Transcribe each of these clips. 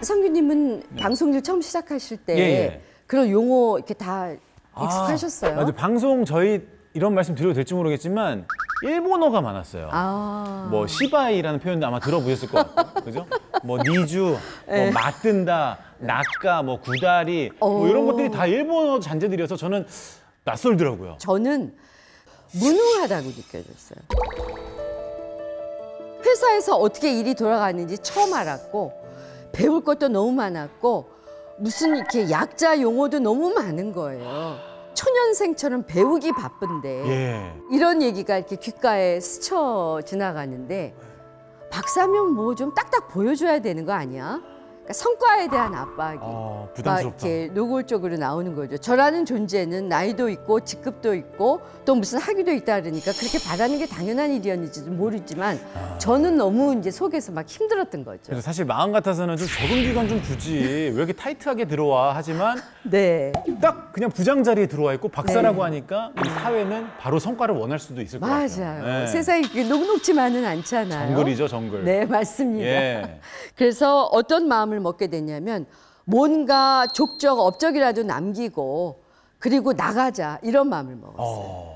성규님은 방송일 처음 시작하실 때 예. 그런 용어 이렇게 다 익숙하셨어요? 맞아요. 방송 저희 이런 말씀 드려도 될지 모르겠지만 일본어가 많았어요. 뭐 시바이라는 표현도 아마 들어보셨을 것 같아요. 그죠? 뭐 니주, 뭐 맞든다, 낚가, 뭐 구다리 뭐 이런 것들이 다 일본어 잔재들이어서 저는 낯설더라고요. 저는 무능하다고 느껴졌어요. 회사에서 어떻게 일이 돌아가는지 처음 알았고 배울 것도 너무 많았고 무슨 이렇게 약자 용어도 너무 많은 거예요. 초년생처럼 배우기 바쁜데 이런 얘기가 이렇게 귓가에 스쳐 지나가는데 박사면 뭐 좀 딱딱 보여줘야 되는 거 아니야? 그러니까 성과에 대한 압박이 막 이렇게 노골적으로 나오는 거죠. 저라는 존재는 나이도 있고 직급도 있고 또 무슨 학위도 있다 그러니까 그렇게 바라는 게 당연한 일이었는지도 모르지만 저는 너무 이제 속에서 막 힘들었던 거죠. 그래서 사실 마음 같아서는 좀 적응 기간 좀 주지 왜 이렇게 타이트하게 들어와 하지만 딱 그냥 부장 자리에 들어와 있고 박사라고 하니까 이 사회는 바로 성과를 원할 수도 있을 것 같아요. 맞아요. 세상이 그렇게 녹록지만은 않잖아요. 정글이죠, 정글. 네, 맞습니다. 그래서 어떤 마음을 먹게 됐냐면 뭔가 족적 업적이라도 남기고 그리고 나가자 이런 마음을 먹었어요.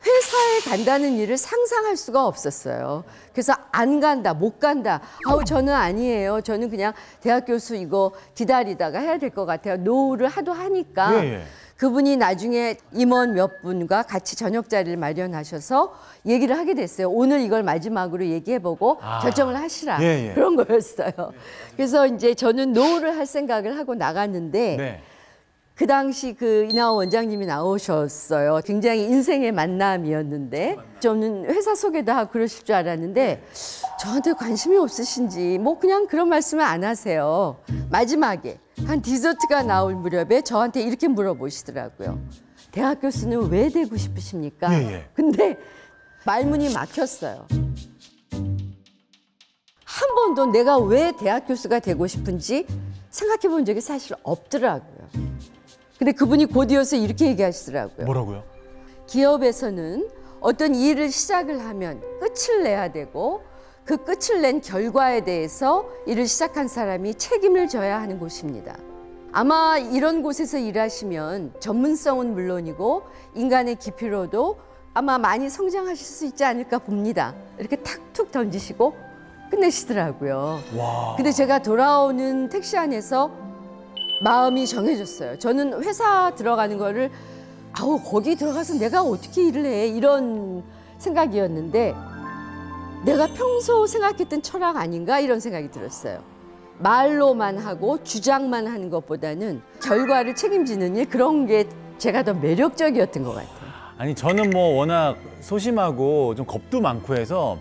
회사에 간다는 일을 상상할 수가 없었어요. 그래서 안 간다, 못 간다. 저는 아니에요. 저는 그냥 대학 교수 이거 기다리다가 해야 될 것 같아요. 노후를 하도 하니까 그분이 나중에 임원 몇 분과 같이 저녁 자리를 마련하셔서 얘기를 하게 됐어요. 오늘 이걸 마지막으로 얘기해보고 결정을 하시라. 그런 거였어요. 그래서 이제 저는 노후를 할 생각을 하고 나갔는데 그 당시 그 이나원 원장님이 나오셨어요. 굉장히 인생의 만남이었는데 저는 회사 소개도 하고 그러실 줄 알았는데 저한테 관심이 없으신지 뭐 그냥 그런 말씀을 안 하세요. 마지막에 한 디저트가 나올 무렵에 저한테 이렇게 물어보시더라고요. 대학 교수는 왜 되고 싶으십니까? 근데 말문이 막혔어요. 한 번도 내가 왜 대학 교수가 되고 싶은지 생각해 본 적이 사실 없더라고요. 근데 그분이 곧이어서 이렇게 얘기하시더라고요. 뭐라고요? 기업에서는 어떤 일을 시작을 하면 끝을 내야 되고 그 끝을 낸 결과에 대해서 일을 시작한 사람이 책임을 져야 하는 곳입니다. 아마 이런 곳에서 일하시면 전문성은 물론이고 인간의 깊이로도 아마 많이 성장하실 수 있지 않을까 봅니다. 이렇게 탁툭 던지시고 끝내시더라고요. 근데 제가 돌아오는 택시 안에서 마음이 정해졌어요. 저는 회사 들어가는 거를 거기 들어가서 내가 어떻게 일을 해 이런 생각이었는데 내가 평소 생각했던 철학 아닌가 이런 생각이 들었어요. 말로만 하고 주장만 하는 것보다는 결과를 책임지는 일 그런 게 제가 더 매력적이었던 것 같아요. 아니 저는 뭐 워낙 소심하고 좀 겁도 많고 해서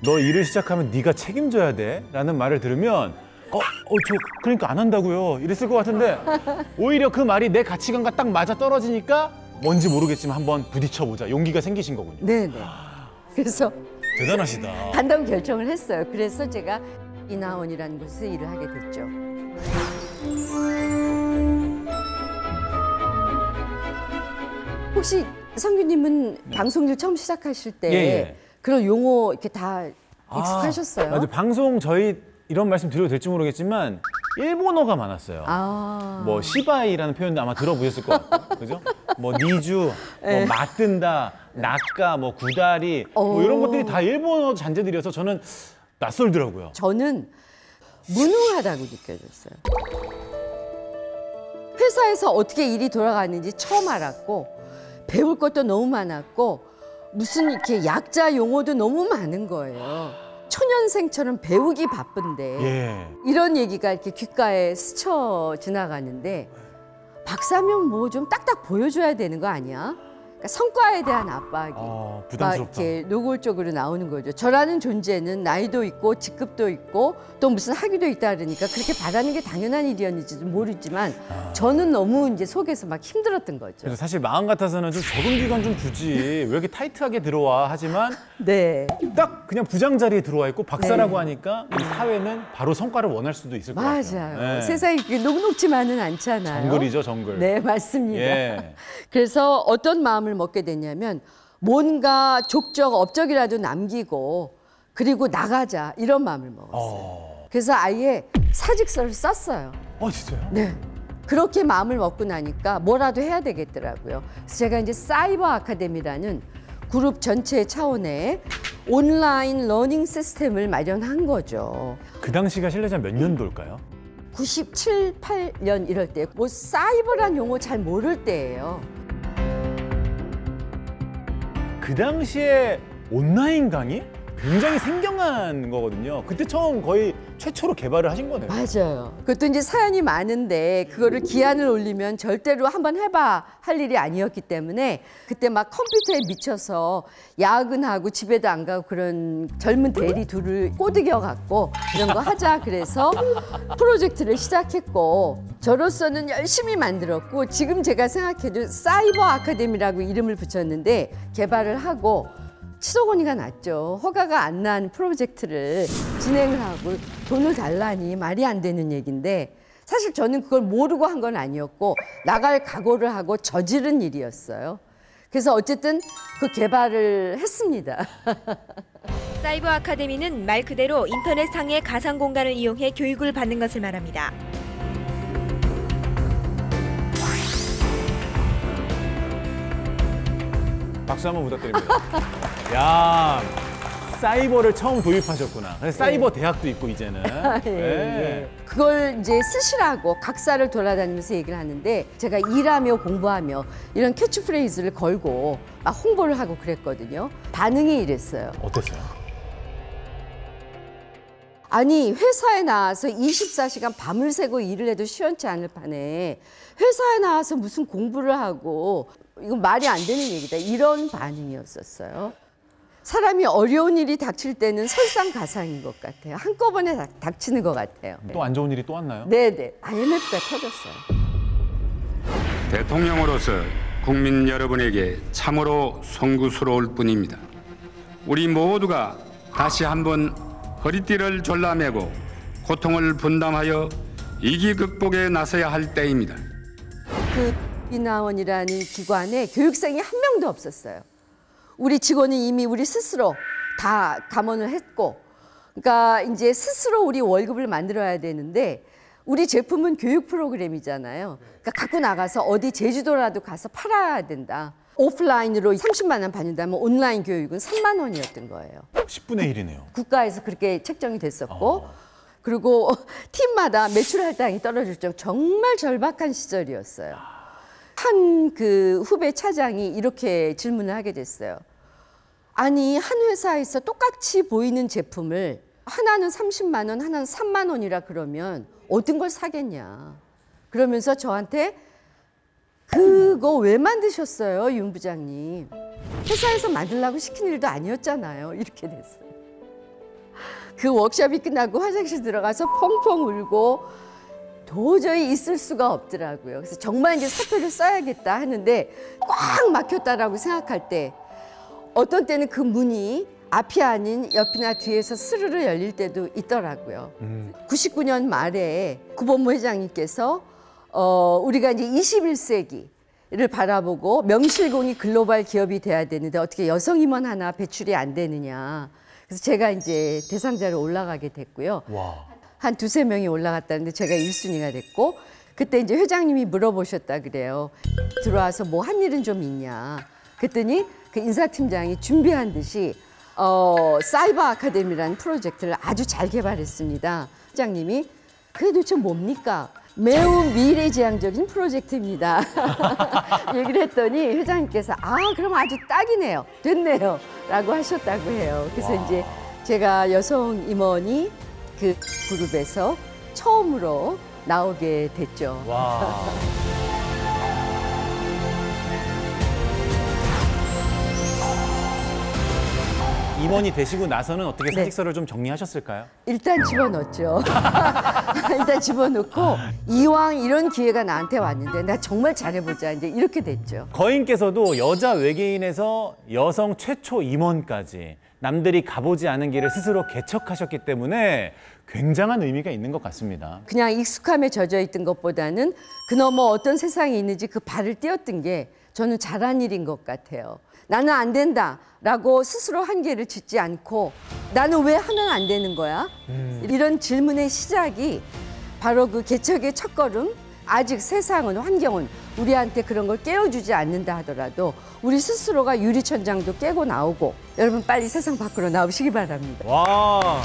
너 일을 시작하면 네가 책임져야 돼 라는 말을 들으면 저 그러니까 안 한다고요 이랬을 것 같은데 오히려 그 말이 내 가치관과 딱 맞아 떨어지니까 뭔지 모르겠지만 한번 부딪혀보자 용기가 생기신 거군요. 네네. 그래서 대단하시다. 간다고 결정을 했어요. 그래서 제가 이나원이라는 곳에서 일을 하게 됐죠. 혹시 성규님은 방송일 처음 시작하실 때 그런 용어 이렇게 다 익숙하셨어요? 맞아요. 방송 저희 이런 말씀 드려도 될지 모르겠지만 일본어가 많았어요. 뭐 시바이라는 표현도 아마 들어보셨을 것 같아요. 그죠? 뭐 니주, 뭐 맞든다, 낚가, 뭐 구다리 뭐 이런 것들이 다 일본어 잔재들이어서 저는 낯설더라고요. 저는 무능하다고 느껴졌어요. 회사에서 어떻게 일이 돌아가는지 처음 알았고 배울 것도 너무 많았고 무슨 이렇게 약자 용어도 너무 많은 거예요. 초년생처럼 배우기 바쁜데 이런 얘기가 이렇게 귓가에 스쳐 지나가는데 박사면 뭐 좀 딱딱 보여줘야 되는 거 아니야? 그러니까 성과에 대한 압박이 막 이렇게 노골적으로 나오는 거죠. 저라는 존재는 나이도 있고 직급도 있고 또 무슨 학위도 있다 그러니까 그렇게 바라는 게 당연한 일이었는지도 모르지만 저는 너무 이제 속에서 막 힘들었던 거죠. 그래서 사실 마음 같아서는 좀 적응 기간 좀 주지 왜 이렇게 타이트하게 들어와 하지만 딱 그냥 부장 자리에 들어와 있고 박사라고 하니까 이 사회는 바로 성과를 원할 수도 있을 것 같아요. 맞아요. 세상이 그렇게 녹록지만은 않잖아요. 정글이죠, 정글. 네, 맞습니다. 그래서 어떤 마음을 먹게 됐냐면 뭔가 족적 업적이라도 남기고 그리고 나가자 이런 마음을 먹었어요. 그래서 아예 사직서를 썼어요. 진짜요? 네. 그렇게 마음을 먹고 나니까 뭐라도 해야 되겠더라고요. 그래서 제가 이제 사이버 아카데미라는 그룹 전체 차원의 온라인 러닝 시스템을 마련한 거죠. 그 당시가 실례자 몇 년도일까요? 97, 8년 이럴 때, 뭐 사이버란 용어 잘 모를 때예요. 그 당시에 온라인 강의? 굉장히 생경한 거거든요. 그때 처음 거의 최초로 개발을 하신 거네요. 맞아요. 그것도 이제 사연이 많은데 그거를 기한을 올리면 절대로 한번 해봐 할 일이 아니었기 때문에 그때 막 컴퓨터에 미쳐서 야근하고 집에도 안 가고 그런 젊은 대리 둘을 꼬드겨 갖고 이런 거 하자 그래서 프로젝트를 시작했고 저로서는 열심히 만들었고 지금 제가 생각해도 사이버 아카데미라고 이름을 붙였는데 개발을 하고 치소곤이가 났죠. 허가가 안 난 프로젝트를 진행을 하고 돈을 달라니 말이 안 되는 얘기인데 사실 저는 그걸 모르고 한 건 아니었고 나갈 각오를 하고 저지른 일이었어요. 그래서 어쨌든 그 개발을 했습니다. 사이버 아카데미는 말 그대로 인터넷상의 가상 공간을 이용해 교육을 받는 것을 말합니다. 박수 한번 부탁드립니다. 야, 사이버를 처음 도입하셨구나. 그래서 사이버 대학도 있고 이제는. 네. 그걸 이제 쓰시라고 각사를 돌아다니면서 얘기를 하는데 제가 일하며 공부하며 이런 캐치프레이즈를 걸고 막 홍보를 하고 그랬거든요. 반응이 이랬어요. 어땠어요? 아니 회사에 나와서 24시간 밤을 새고 일을 해도 시원치 않을 판에 회사에 나와서 무슨 공부를 하고 이건 말이 안 되는 얘기다. 이런 반응이었었어요. 사람이 어려운 일이 닥칠 때는 설상가상인 것 같아요. 한꺼번에 닥치는 것 같아요. 또 안 좋은 일이 또 왔나요? 네네. IMF가 터졌어요. 대통령으로서 국민 여러분에게 참으로 송구스러울 뿐입니다. 우리 모두가 다시 한번 허리띠를 졸라매고 고통을 분담하여 위기 극복에 나서야 할 때입니다. 그 이나원이라는 기관에 교육생이 한 명도 없었어요. 우리 직원은 이미 우리 스스로 다 감원을 했고, 그러니까 이제 스스로 우리 월급을 만들어야 되는데 우리 제품은 교육 프로그램이잖아요. 그러니까 갖고 나가서 어디 제주도라도 가서 팔아야 된다. 오프라인으로 30만 원 받는다면 온라인 교육은 3만 원이었던 거예요. 10분의 1이네요. 국가에서 그렇게 책정이 됐었고 그리고 팀마다 매출 할당이 떨어질 정말 절박한 시절이었어요. 한 그 후배 차장이 이렇게 질문을 하게 됐어요. 아니 한 회사에서 똑같이 보이는 제품을 하나는 30만 원, 하나는 3만 원이라 그러면 어떤 걸 사겠냐. 그러면서 저한테 그거 왜 만드셨어요, 윤 부장님? 회사에서 만들라고 시킨 일도 아니었잖아요. 이렇게 됐어요. 그 워크숍이 끝나고 화장실 들어가서 펑펑 울고 도저히 있을 수가 없더라고요. 그래서 정말 이제 사표를 써야겠다 하는데 꽉 막혔다라고 생각할 때 어떤 때는 그 문이 앞이 아닌 옆이나 뒤에서 스르르 열릴 때도 있더라고요. 99년 말에 구본무 회장님께서 우리가 이제 21세기를 바라보고 명실공히 글로벌 기업이 돼야 되는데 어떻게 여성 임원 하나 배출이 안 되느냐. 그래서 제가 이제 대상자로 올라가게 됐고요. 와. 한 두세 명이 올라갔다는데 제가 1순위가 됐고 그때 이제 회장님이 물어보셨다 그래요. 들어와서 뭐 한 일은 좀 있냐. 그랬더니 그 인사팀장이 준비한 듯이 사이버 아카데미라는 프로젝트를 아주 잘 개발했습니다. 회장님이 그게 도대체 뭡니까? 매우 미래지향적인 프로젝트입니다. 얘기를 했더니 회장님께서 그럼 아주 딱이네요. 됐네요. 라고 하셨다고 해요. 그래서 와. 이제 제가 여성 임원이 그 그룹에서 처음으로 나오게 됐죠. 와. 임원이 되시고 나서는 어떻게 사직서를 좀 정리하셨을까요? 일단 집어넣었죠. 일단 집어넣고 이왕 이런 기회가 나한테 왔는데 나 정말 잘해보자. 이제 이렇게 됐죠. 거인께서도 여자 외계인에서 여성 최초 임원까지 남들이 가보지 않은 길을 스스로 개척하셨기 때문에 굉장한 의미가 있는 것 같습니다. 그냥 익숙함에 젖어 있던 것보다는 그 너머 어떤 세상이 있는지 그 발을 띄웠던 게 저는 잘한 일인 것 같아요. 나는 안 된다라고 스스로 한계를 짓지 않고 나는 왜 하면 안 되는 거야? 이런 질문의 시작이 바로 그 개척의 첫걸음. 아직 세상은, 환경은 우리한테 그런 걸 깨워주지 않는다 하더라도 우리 스스로가 유리천장도 깨고 나오고, 여러분 빨리 세상 밖으로 나오시기 바랍니다. 와.